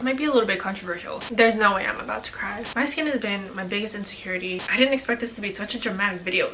It might be a little bit controversial. There's no way I'm about to cry. My skin has been my biggest insecurity. I didn't expect this to be such a dramatic video.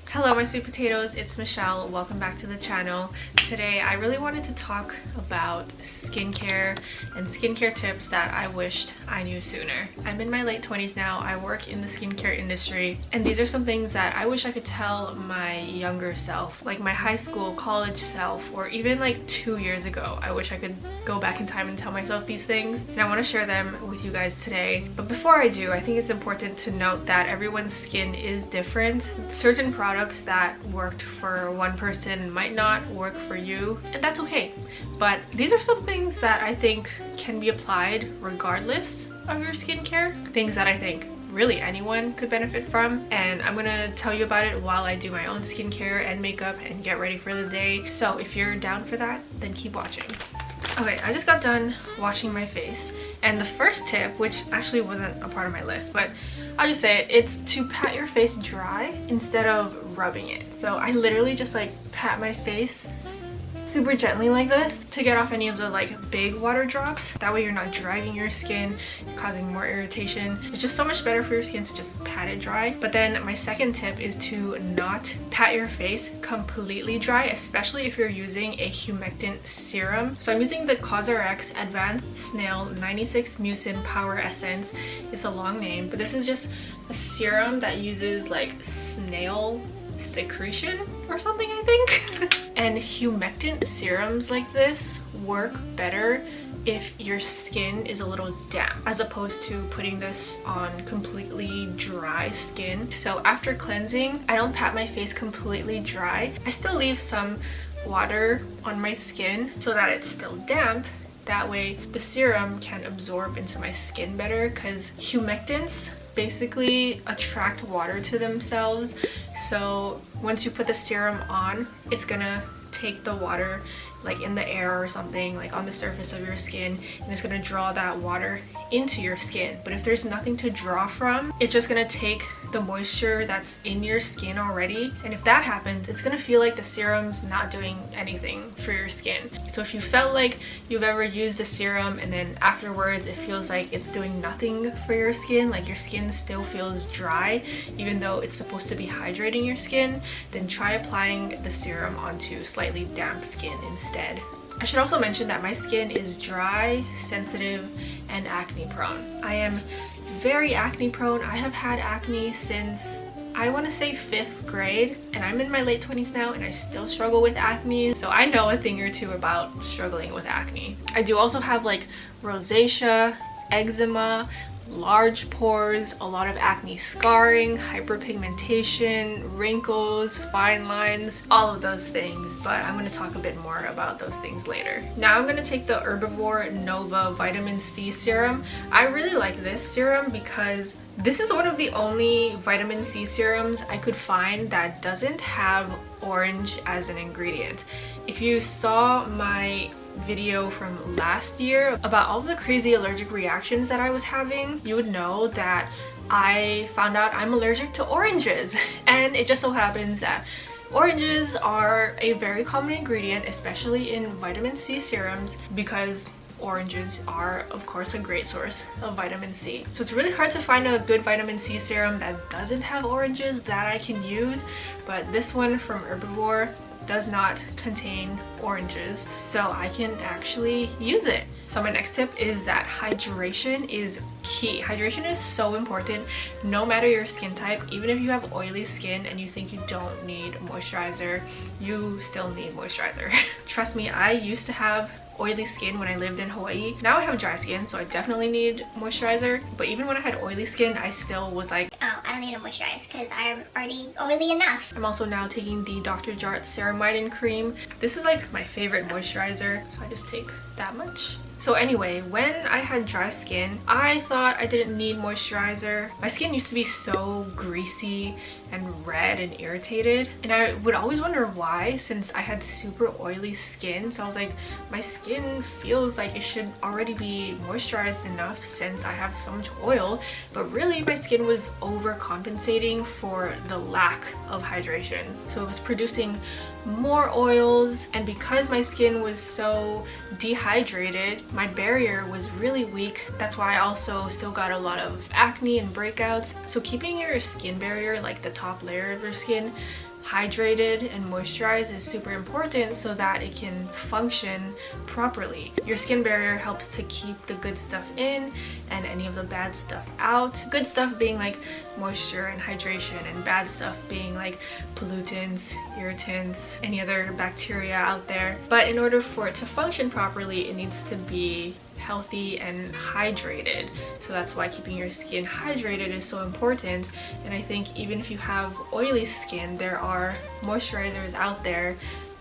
Hello my sweet potatoes, it's Michelle. Welcome back to the channel. Today I really wanted to talk about skincare and skincare tips that I wished I knew sooner. I'm in my late 20s now. I work in the skincare industry, and these are some things that I wish I could tell my younger self, like my high school, college self, or even like 2 years ago. I wish I could go back in time and tell myself these things, and I want to share them with you guys today. But before I do, I think it's important to note that everyone's skin is different. Certain products that worked for one person might not work for you, and that's okay. But these are some things that I think can be applied regardless of your skincare, things that I think really anyone could benefit from, and I'm gonna tell you about it while I do my own skincare and makeup and get ready for the day. So if you're down for that, then keep watching. Okay, I just got done washing my face, and the first tip, which actually wasn't a part of my list, but I'll just say it, it's to pat your face dry instead of rubbing it. So I literally just like pat my face super gently like this to get off any of the like big water drops. That way you're not dragging your skin, you're causing more irritation. It's just so much better for your skin to just pat it dry. But then my second tip is to not pat your face completely dry, especially if you're using a humectant serum. So I'm using the CosRX Advanced Snail 96 Mucin Power Essence. It's a long name, but this is just a serum that uses like snail secretion or something, I think. And humectant serums like this work better if your skin is a little damp, as opposed to putting this on completely dry skin. So after cleansing, I don't pat my face completely dry. I still leave some water on my skin so that it's still damp. That way the serum can absorb into my skin better, because humectants basically attract water to themselves. So once you put the serum on, it's gonna take the water like in the air or something, like on the surface of your skin, and it's gonna draw that water into your skin. But if there's nothing to draw from, it's just gonna take the moisture that's in your skin already, and if that happens, it's gonna feel like the serum's not doing anything for your skin. So if you felt like you've ever used a serum and then afterwards it feels like it's doing nothing for your skin, like your skin still feels dry even though it's supposed to be hydrating your skin, then try applying the serum onto slightly damp skin instead. I should also mention that my skin is dry, sensitive, and acne prone. I am very acne prone. I have had acne since, I want to say 5th grade, and I'm in my late 20s now and I still struggle with acne. So I know a thing or two about struggling with acne. I do also have like rosacea, eczema, large pores, a lot of acne scarring, hyperpigmentation, wrinkles, fine lines, all of those things, but I'm going to talk a bit more about those things later. Now I'm going to take the Herbivore Nova Vitamin C Serum. I really like this serum because this is one of the only vitamin C serums I could find that doesn't have orange as an ingredient. If you saw my video from last year about all the crazy allergic reactions that I was having, you would know that I found out I'm allergic to oranges. And it just so happens that oranges are a very common ingredient, especially in vitamin C serums, because oranges are of course a great source of vitamin C. So it's really hard to find a good vitamin C serum that doesn't have oranges that I can use, but this one from Herbivore does not contain oranges, so I can actually use it. So my next tip is that hydration is key. Hydration is so important no matter your skin type. Even if you have oily skin and you think you don't need moisturizer, you still need moisturizer. Trust me, I used to have oily skin when I lived in Hawaii. Now I have dry skin, so I definitely need moisturizer, but even when I had oily skin, I still was like, oh, I don't need to moisturize because I'm already oily enough. I'm also now taking the Dr. Jart Ceramidin Cream. This is like my favorite moisturizer, so I just take that much. So anyway, when I had dry skin, I thought I didn't need moisturizer. My skin used to be so greasy and red and irritated, and I would always wonder why, since I had super oily skin. So I was like, my skin feels like it should already be moisturized enough since I have so much oil, but really my skin was overcompensating for the lack of hydration. So it was producing more oils. And because my skin was so dehydrated, my barrier was really weak. That's why I also still got a lot of acne and breakouts. So keeping your skin barrier, like the top layer of your skin, hydrated and moisturized is super important so that it can function properly. Your skin barrier helps to keep the good stuff in and any of the bad stuff out. Good stuff being like moisture and hydration, and bad stuff being like pollutants, irritants, any other bacteria out there. But in order for it to function properly, it needs to be healthy and hydrated. So that's why keeping your skin hydrated is so important. And I think even if you have oily skin, there are moisturizers out there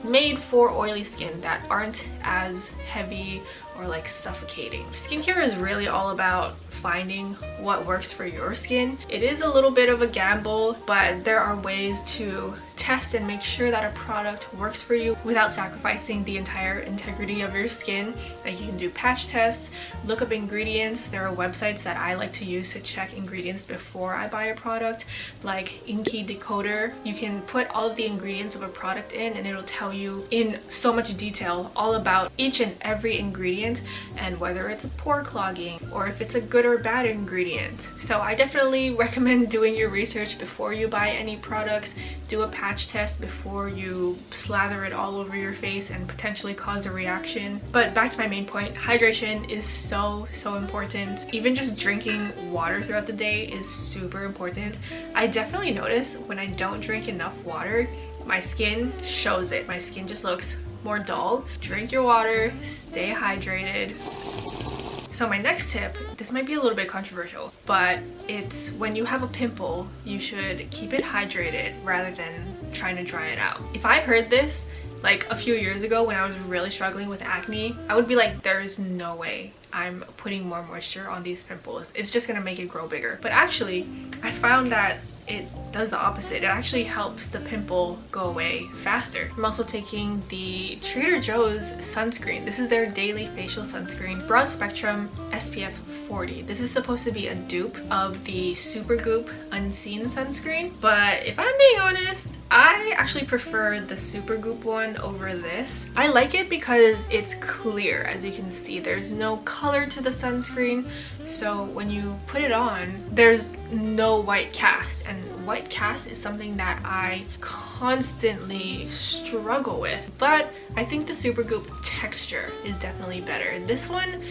made for oily skin that aren't as heavy or like suffocating. Skincare is really all about finding what works for your skin. It is a little bit of a gamble, but there are ways to test and make sure that a product works for you without sacrificing the entire integrity of your skin. Like, you can do patch tests, look up ingredients. There are websites that I like to use to check ingredients before I buy a product, like Inky Decoder. You can put all of the ingredients of a product in and it'll tell you in so much detail all about each and every ingredient and whether it's a pore clogging or if it's a good or bad ingredient. So I definitely recommend doing your research before you buy any products. Do a patch test before you slather it all over your face and potentially cause a reaction. But back to my main point, hydration is so important. Even just drinking water throughout the day is super important. I definitely notice when I don't drink enough water, my skin shows it. My skin just looks more dull. Drink your water, stay hydrated. So my next tip, this might be a little bit controversial, but it's when you have a pimple, you should keep it hydrated rather than trying to dry it out. If I heard this like a few years ago when I was really struggling with acne, I would be like, there's no way I'm putting more moisture on these pimples. It's just gonna make it grow bigger. But actually, I found that it does the opposite. It actually helps the pimple go away faster. I'm also taking the Trader Joe's sunscreen. This is their daily facial sunscreen, broad spectrum SPF 40. This is supposed to be a dupe of the Supergoop Unseen sunscreen, but if I'm being honest, I actually prefer the Supergoop one over this. I like it because it's clear. As you can see, there's no color to the sunscreen, so when you put it on, there's no white cast, and white cast is something that I constantly struggle with. But I think the Supergoop texture is definitely better. This one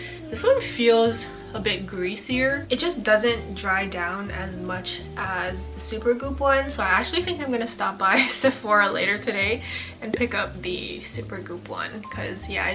feels a bit greasier. It just doesn't dry down as much as the Supergoop one, so I actually think I'm gonna stop by Sephora later today and pick up the Supergoop one, because yeah,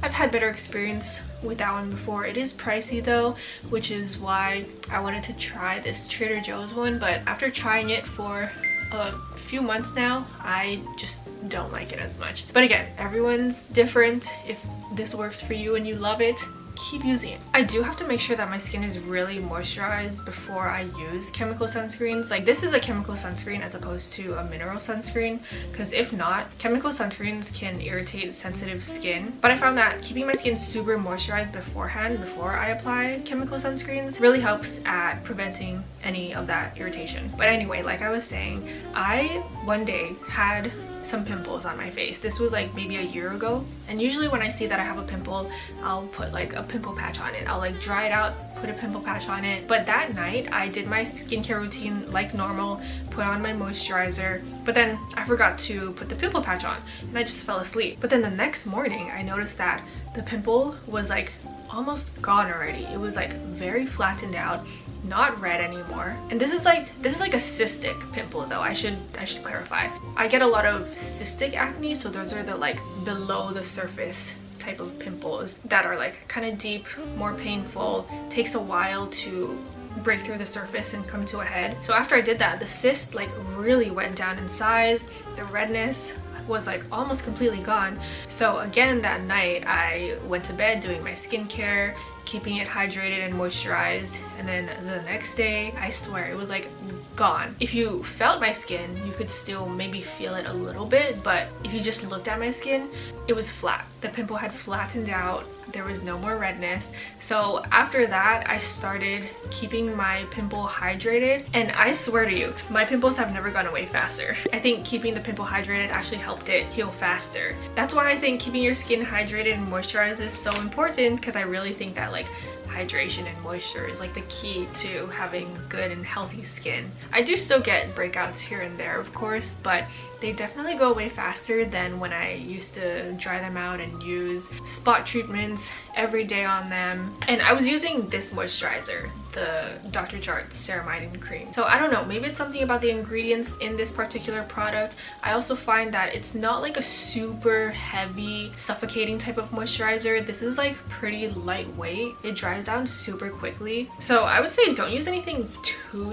I've had better experience with that one before. It is pricey though, which is why I wanted to try this Trader Joe's one, but after trying it for a few months now, I just don't like it as much. But again, everyone's different. If this works for you and you love it, keep using it. I do have to make sure that my skin is really moisturized before I use chemical sunscreens. Like, this is a chemical sunscreen as opposed to a mineral sunscreen, because if not, chemical sunscreens can irritate sensitive skin. But I found that keeping my skin super moisturized beforehand, before I apply chemical sunscreens, really helps at preventing any of that irritation. But anyway, like I was saying, I one day had some pimples on my face. This was like maybe a year ago, and usually when I see that I have a pimple, I'll put like a pimple patch on it. I'll like dry it out, put a pimple patch on it. But that night I did my skincare routine like normal, put on my moisturizer, but then I forgot to put the pimple patch on and I just fell asleep. But then the next morning I noticed that the pimple was like almost gone already. It was like very flattened out, not red anymore. And this is like a cystic pimple though. I should clarify. I get a lot of cystic acne, so those are the like below the surface type of pimples that are like kind of deep, more painful, takes a while to break through the surface and come to a head. So after I did that, the cyst like really went down in size. The redness was like almost completely gone. So again that night I went to bed doing my skincare, keeping it hydrated and moisturized, and then the next day, I swear, it was like gone. If you felt my skin, you could still maybe feel it a little bit, but if you just looked at my skin, it was flat. The pimple had flattened out. There was no more redness. So after that, I started keeping my pimple hydrated, and I swear to you, my pimples have never gone away faster. I think keeping the pimple hydrated actually helped it heal faster. That's why I think keeping your skin hydrated and moisturized is so important, because I really think that like hydration and moisture is like the key to having good and healthy skin. I do still get breakouts here and there, of course, but they definitely go away faster than when I used to dry them out and use spot treatments every day on them. And I was using this moisturizer, the Dr. Jart's ceramide cream. So I don't know, maybe it's something about the ingredients in this particular product. I also find that it's not like a super heavy, suffocating type of moisturizer. This is like pretty lightweight. It dries down super quickly. So I would say don't use anything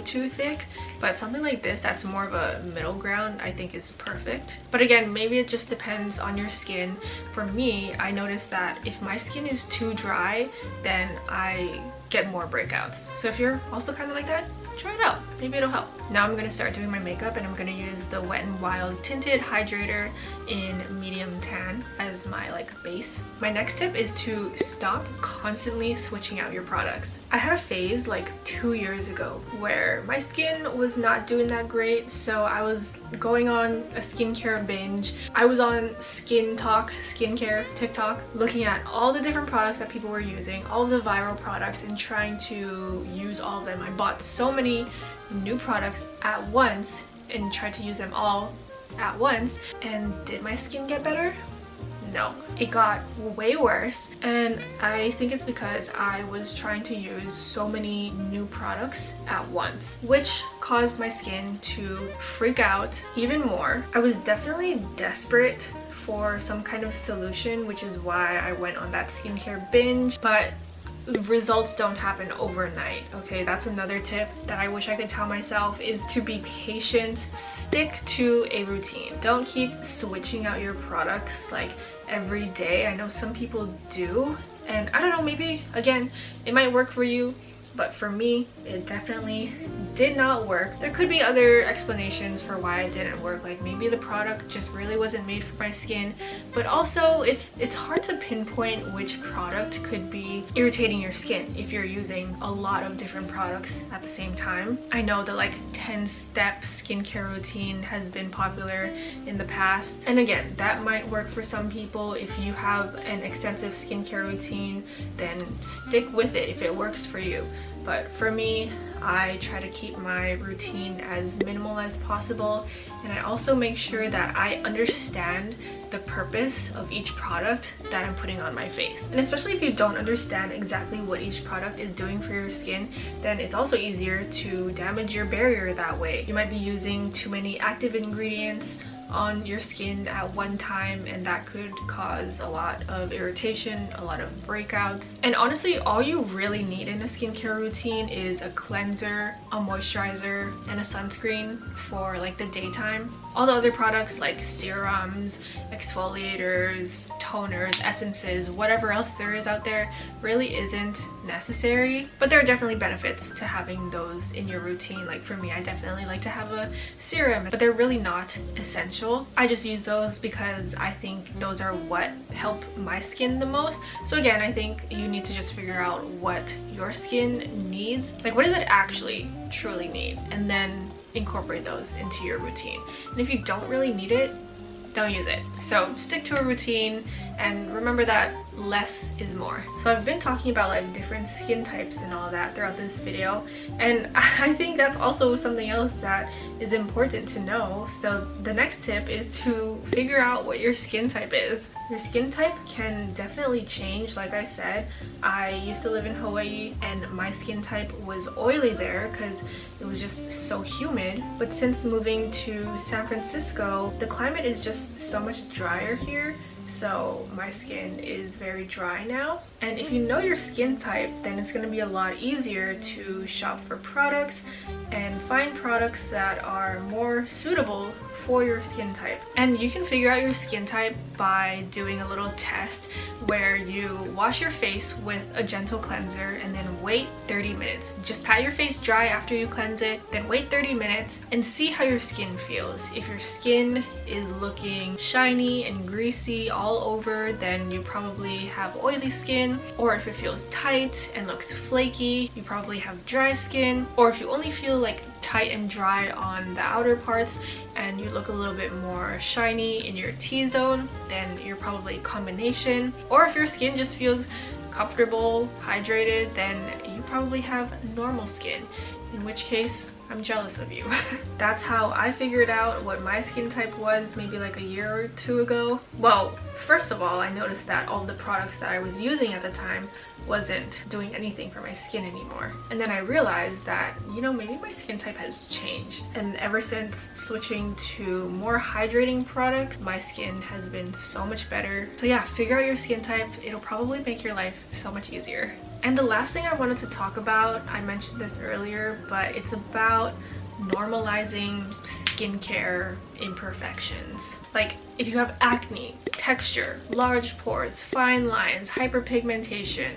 too thick, but something like this that's more of a middle ground I think is perfect. But again, maybe it just depends on your skin. For me, I noticed that if my skin is too dry, then I get more breakouts. So if you're also kind of like that, try it out. Maybe it'll help. Now I'm gonna start doing my makeup, and I'm gonna use the Wet n Wild Tinted Hydrator in medium tan as my like base. My next tip is to stop constantly switching out your products. I had a phase like 2 years ago where my skin was not doing that great, so I was going on a skincare binge. I was on skincare TikTok, looking at all the different products that people were using, all the viral products, and trying to use all of them. I bought so many new products at once and tried to use them all at once. And did my skin get better? No, it got way worse. And I think it's because I was trying to use so many new products at once, which caused my skin to freak out even more. I was definitely desperate for some kind of solution, which is why I went on that skincare binge. But results don't happen overnight, okay? That's another tip that I wish I could tell myself, is to be patient. Stick to a routine. Don't keep switching out your products like every day. I know some people do, and I don't know, maybe again it might work for you, but for me it definitely did not work. There could be other explanations for why it didn't work, like maybe the product just really wasn't made for my skin, but also it's hard to pinpoint which product could be irritating your skin if you're using a lot of different products at the same time. I know the like 10-step skincare routine has been popular in the past, and again, that might work for some people. If you have an extensive skincare routine, then stick with it if it works for you. But for me, I try to keep my routine as minimal as possible, and I also make sure that I understand the purpose of each product that I'm putting on my face. And especially if you don't understand exactly what each product is doing for your skin, then it's also easier to damage your barrier that way. You might be using too many active ingredients on your skin at one time, and that could cause a lot of irritation, a lot of breakouts. And honestly, all you really need in a skincare routine is a cleanser, a moisturizer, and a sunscreen for like the daytime. All the other products like serums, exfoliators, toners, essences, whatever else there is out there really isn't necessary. But there are definitely benefits to having those in your routine. Like for me, I definitely like to have a serum, but they're really not essential. I just use those because I think those are what help my skin the most. So again, I think you need to just figure out what your skin needs. Like, what does it actually truly need? And then incorporate those into your routine. And if you don't really need it, don't use it. So stick to a routine, and remember that less is more. So I've been talking about like different skin types and all that throughout this video, and I think that's also something else that is important to know. So the next tip is to figure out what your skin type is. Your skin type can definitely change. Like I said, I used to live in Hawaii and my skin type was oily there because it was just so humid. But since moving to San Francisco, the climate is just so much drier here. So my skin is very dry now. And if you know your skin type, then it's going to be a lot easier to shop for products and find products that are more suitable for your skin type. And you can figure out your skin type by doing a little test where you wash your face with a gentle cleanser and then wait 30 minutes. Just pat your face dry after you cleanse it, then wait 30 minutes and see how your skin feels. If your skin is looking shiny and greasy all over, then you probably have oily skin. Or if it feels tight and looks flaky, you probably have dry skin. Or if you only feel like tight and dry on the outer parts and you look a little bit more shiny in your T-zone, then you're probably a combination. Or if your skin just feels comfortable, hydrated, then you probably have normal skin, in which case I'm jealous of you. That's how I figured out what my skin type was maybe like a year or two ago. Well, first of all, I noticed that all the products that I was using at the time wasn't doing anything for my skin anymore. And then I realized that, you know, maybe my skin type has changed. And ever since switching to more hydrating products, my skin has been so much better. So yeah, figure out your skin type. It'll probably make your life so much easier. And the last thing I wanted to talk about, I mentioned this earlier, but it's about normalizing skincare imperfections. Like if you have acne, texture, large pores, fine lines, hyperpigmentation,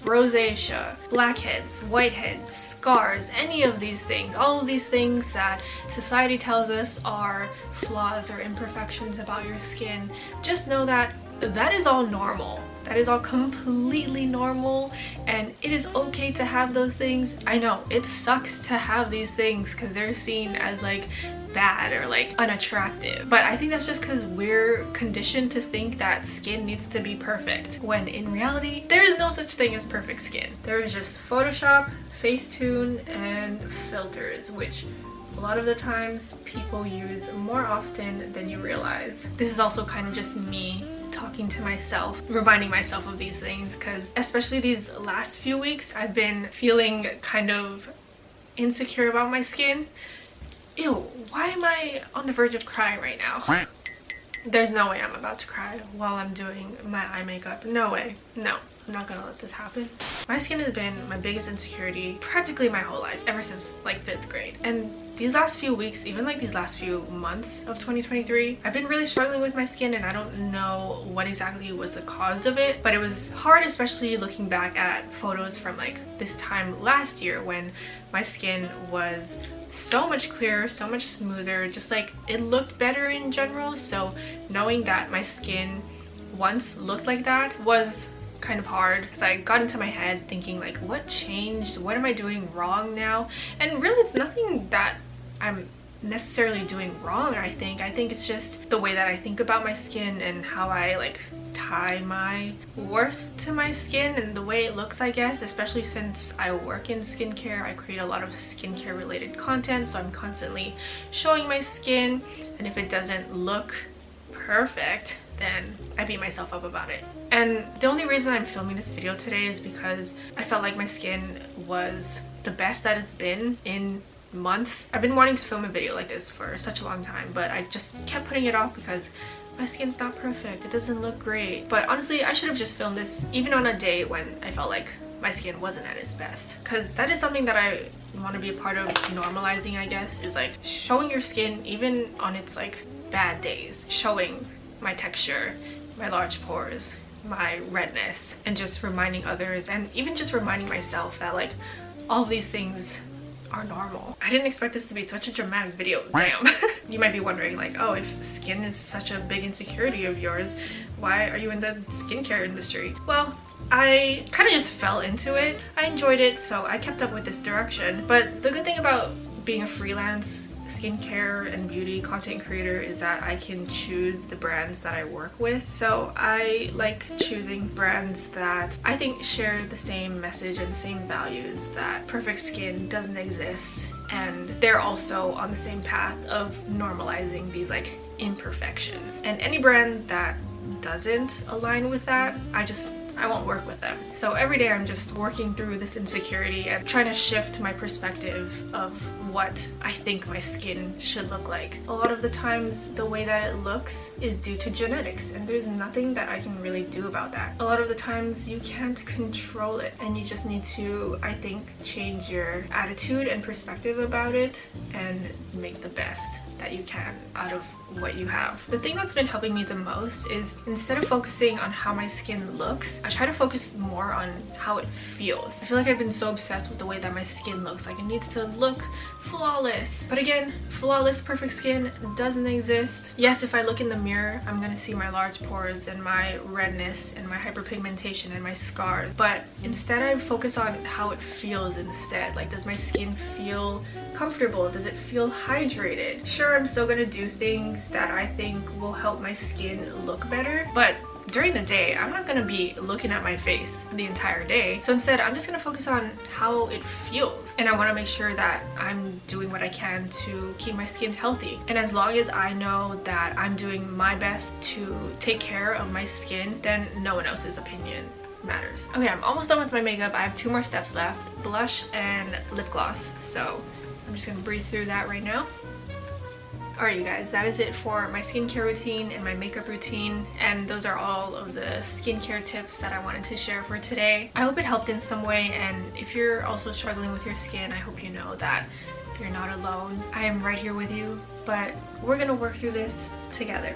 rosacea, blackheads, whiteheads, scars, any of these things, all of these things that society tells us are flaws or imperfections about your skin, just know that that is all normal. That is all completely normal, and it is okay to have those things. I know it sucks to have these things because they're seen as like bad or like unattractive, but I think that's just because we're conditioned to think that skin needs to be perfect, when in reality there is no such thing as perfect skin. There is just Photoshop, Facetune, and filters, which a lot of the times people use more often than you realize. This is also kind of just me talking to myself, reminding myself of these things, because especially these last few weeks I've been feeling kind of insecure about my skin. Ew, why am I on the verge of crying right now? There's no way I'm about to cry while I'm doing my eye makeup. No way. No, I'm not gonna let this happen. My skin has been my biggest insecurity practically my whole life, ever since like 5th grade. And these last few weeks, even like these last few months of 2023, I've been really struggling with my skin, and I don't know what exactly was the cause of it, but it was hard, especially looking back at photos from like this time last year when my skin was so much clearer, so much smoother, just like it looked better in general. So knowing that my skin once looked like that was kind of hard, because I got into my head thinking like, what changed? What am I doing wrong now? And really it's nothing that I'm necessarily doing wrong. I think it's just the way that I think about my skin and how I like tie my worth to my skin and the way it looks, I guess. Especially since I work in skincare, I create a lot of skincare related content, so I'm constantly showing my skin, and if it doesn't look perfect, then I beat myself up about it. And the only reason I'm filming this video today is because I felt like my skin was the best that it's been in months. I've been wanting to film a video like this for such a long time, but I just kept putting it off because my skin's not perfect. It doesn't look great. But honestly, I should have just filmed this even on a day when I felt like my skin wasn't at its best, because that is something that I want to be a part of normalizing, I guess, is like showing your skin even on its like bad days, showing my texture, my large pores, my redness, and just reminding others, and even just reminding myself that like all of these things are normal. I didn't expect this to be such a dramatic video. Damn. You might be wondering like, oh, if skin is such a big insecurity of yours, why are you in the skincare industry? Well, I kind of just fell into it. I enjoyed it, so I kept up with this direction. But the good thing about being a freelance skincare and beauty content creator is that I can choose the brands that I work with. So I like choosing brands that I think share the same message and same values, that perfect skin doesn't exist, and they're also on the same path of normalizing these like imperfections. And any brand that doesn't align with that, I I won't work with them. So every day I'm just working through this insecurity and trying to shift my perspective of what I think my skin should look like. A lot of the times the way that it looks is due to genetics, and there's nothing that I can really do about that. A lot of the times you can't control it, and you just need to, I think, change your attitude and perspective about it and make the best that you can out of what you have. The thing that's been helping me the most is, instead of focusing on how my skin looks, I try to focus more on how it feels. I feel like I've been so obsessed with the way that my skin looks. Like, it needs to look flawless. But again, flawless, perfect skin doesn't exist. Yes, if I look in the mirror, I'm gonna see my large pores and my redness and my hyperpigmentation and my scars. But instead I focus on how it feels instead. Like, does my skin feel comfortable? Does it feel hydrated? Sure, I'm still gonna do things that I think will help my skin look better, but during the day, I'm not gonna be looking at my face the entire day. So instead, I'm just gonna focus on how it feels. And I wanna make sure that I'm doing what I can to keep my skin healthy. And as long as I know that I'm doing my best to take care of my skin, then no one else's opinion matters. Okay, I'm almost done with my makeup. I have 2 more steps left, blush and lip gloss. So I'm just gonna breeze through that right now. Alright you guys, that is it for my skincare routine and my makeup routine, and those are all of the skincare tips that I wanted to share for today. I hope it helped in some way, and if you're also struggling with your skin, I hope you know that you're not alone. I am right here with you, but we're gonna work through this together.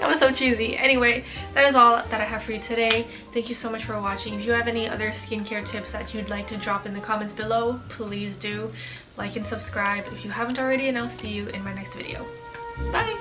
That was so cheesy. Anyway, that is all that I have for you today. Thank you so much for watching. If you have any other skincare tips that you'd like to drop in the comments below, please do. Like and subscribe if you haven't already, and I'll see you in my next video. Bye!